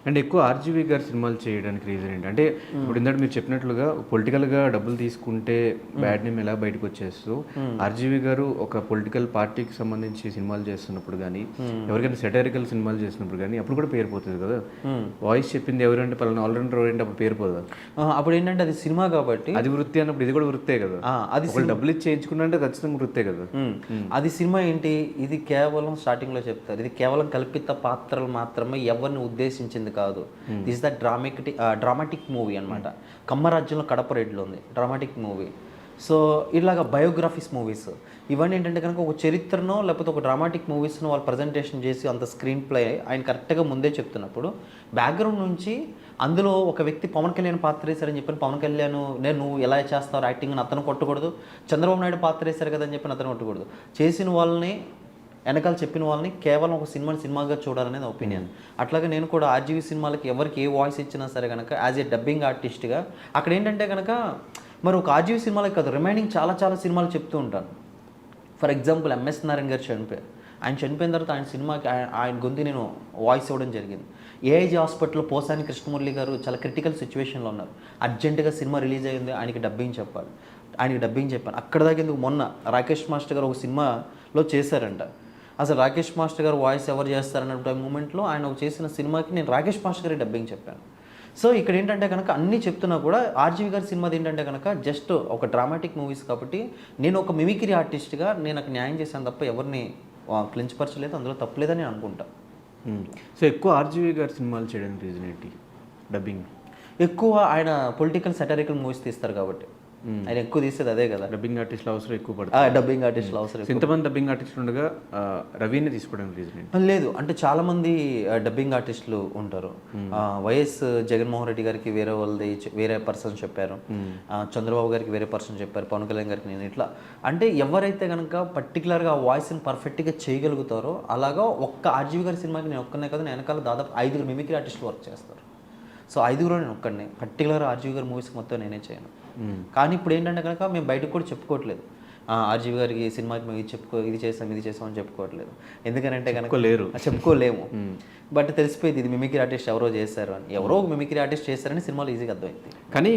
అంటే ఎక్కువ ఆర్జీవి గారి సినిమాలు చేయడానికి రీజన్ ఏంటి? అంటే ఇప్పుడు ఇందాక మీరు చెప్పినట్లుగా పొలిటికల్గా డబ్బులు తీసుకుంటే బ్యాడ్ నేమ్ ఎలా బయటకు వచ్చేస్తూ ఆర్జీవి గారు ఒక పొలిటికల్ పార్టీకి సంబంధించి సినిమాలు చేస్తున్నప్పుడు కానీ ఎవరికైనా సెటరికల్ సినిమాలు చేసినప్పుడు కానీ అప్పుడు కూడా పేరు పోతుంది కదా. వాయిస్ చెప్పింది ఎవరంటే పలానా ఆల్రౌండర్ ఎవరంటే అప్పుడు పేరు పోదా? అప్పుడు ఏంటంటే అది సినిమా కాబట్టి అది వృత్తి అన్నప్పుడు ఇది కూడా వృత్తే కదా. అది డబ్బులు ఇచ్చి చేయించుకున్నంటే ఖచ్చితంగా వృత్తే కదా. అది సినిమా ఏంటి, ఇది కేవలం స్టార్టింగ్లో చెప్తారు, ఇది కేవలం కల్పిత పాత్రలు మాత్రమే, ఎవరిని ఉద్దేశించింది కాదు. దిస్ ద డ్రామాటిక్ మూవీ అనమాట. కమ్మరాజ్యంలో కడప రెడ్డిలో ఉంది డ్రామాటిక్ మూవీ. సో ఇలాగ బయోగ్రఫీస్ మూవీస్ ఇవన్నీ ఏంటంటే కనుక ఒక చరిత్రనో లేకపోతే ఒక డ్రామాటిక్ మూవీస్ను వాళ్ళు ప్రజెంటేషన్ చేసి అంత స్క్రీన్ ప్లే ఆయన కరెక్ట్గా ముందే చెప్తున్నప్పుడు బ్యాక్గ్రౌండ్ నుంచి అందులో ఒక వ్యక్తి పవన్ కళ్యాణ్ పాత్ర వేశారని చెప్పి పవన్ కళ్యాణ్ నువ్వు ఎలా చేస్తావు యాక్టింగ్ అని అతను కొట్టకూడదు, చంద్రబాబు నాయుడు పాత్ర వేశారు కదా అని చెప్పి అతను కొట్టకూడదు. చేసిన వాళ్ళని వెనకాల చెప్పిన వాళ్ళని కేవలం ఒక సినిమాగా చూడాలనేది ఒపీనియన్. అట్లాగే నేను కూడా ఆర్జీవీ సినిమాలకి ఎవరికి ఏ వాయిస్ ఇచ్చినా సరే కనుక యాజ్ ఏ డబ్బింగ్ ఆర్టిస్ట్గా అక్కడ ఏంటంటే కనుక మరి ఒక ఆర్జీవీ సినిమాలకి కాదు, రిమైనింగ్ చాలా సినిమాలు చెప్తూ ఉంటాను. ఫర్ ఎగ్జాంపుల్ ఎంఎస్ నారాయణ గారు చనిపోయారు. ఆయన చనిపోయిన తర్వాత ఆయన సినిమాకి ఆయన గొంతు నేను వాయిస్ ఇవ్వడం జరిగింది. ఏఐజీ హాస్పిటల్లో పోసాని కృష్ణమురళి గారు చాలా క్రిటికల్ సిచ్యువేషన్లో ఉన్నారు. అర్జెంటుగా సినిమా రిలీజ్ అయ్యింది, ఆయనకి డబ్బింగ్ చెప్పాలి, ఆయనకి డబ్బింగ్ చెప్పాను. అక్కడ దాకా ఎందుకు మొన్న రాకేష్ మాస్టర్ గారు ఒక సినిమాలో చేశారంట. అసలు రాకేష్ మాస్టర్ గారు వాయిస్ ఎవరు చేస్తారన్న మూమెంట్లో ఆయన చేసిన సినిమాకి నేను రాకేష్ మాస్టర్ గారికి డబ్బింగ్ చెప్పాను. సో ఇక్కడ ఏంటంటే కనుక అన్నీ చెప్తున్నా కూడా ఆర్జీవి గారి సినిమాది ఏంటంటే కనుక జస్ట్ ఒక డ్రామాటిక్ మూవీస్ కాబట్టి నేను ఒక మిమిక్రీ ఆర్టిస్ట్గా నేను నాకు న్యాయం చేశాను తప్ప ఎవరిని క్లించపరచలేదు, అందులో తప్పలేదని నేను అనుకుంటా. సో ఎక్కువ ఆర్జీవి గారి సినిమాలు చేయడానికి రీజన్ ఏంటి? డబ్బింగ్ ఎక్కువ ఆయన పొలిటికల్ సెటరికల్ మూవీస్ తీస్తారు కాబట్టి ఆయన ఎక్కువ తీసేది అదే కదా. డబ్బింగ్ ఆర్టిస్టులు అవసరం ఎక్కువ పడుతుంది. డబ్బింగ్ ఆర్టిస్టులు అవసరం. ఇంతమంది డబ్బింగ్ ఆర్టిస్టులు ఉండగా రవిని తీసుకోవడానికి రీజన్ ఏంటి? లేదు అంటే చాలామంది డబ్బింగ్ ఆర్టిస్టులు ఉంటారు. వైఎస్ జగన్మోహన్ రెడ్డి గారికి వేరే వాళ్ళది వేరే పర్సన్ చెప్పారు, చంద్రబాబు గారికి వేరే పర్సన్ చెప్పారు, పవన్ కళ్యాణ్ గారికి నేను ఇట్లా. అంటే ఎవరైతే కనుక పర్టికులర్గా ఆ వాయిస్ని పర్ఫెక్ట్గా చేయగలుగుతారో అలాగా ఒక్క ఆర్జీవి గారి సినిమాకి నేను ఒక్కనే కదా, నేను వెనకాల దాదాపు 5 మిమిక్రీ ఆర్టిస్టులు వర్క్ చేస్తారు. సో 5 నేను ఒక్కడినే పర్టికులర్ ఆర్జీవి గారి మూవీస్కి మొత్తం నేనే చేయను. కానీ ఇప్పుడు ఏంటంటే కనుక మేము బయటకు కూడా చెప్పుకోవట్లేదు ఆర్జీవి గారికి సినిమాకి మేము ఇది చేసాం అని చెప్పుకోవట్లేదు. ఎందుకంటే కనుక చెప్పుకోలేము. బట్ తెలిసిపోయింది ఇది మిమిక్రీ ఆర్టిస్ట్ ఎవరో చేశారు అని. ఎవరో ఒక మిమిక్రీ ఆర్టిస్ట్ చేశారని సినిమాలో ఈజీగా అర్థమైంది. కానీ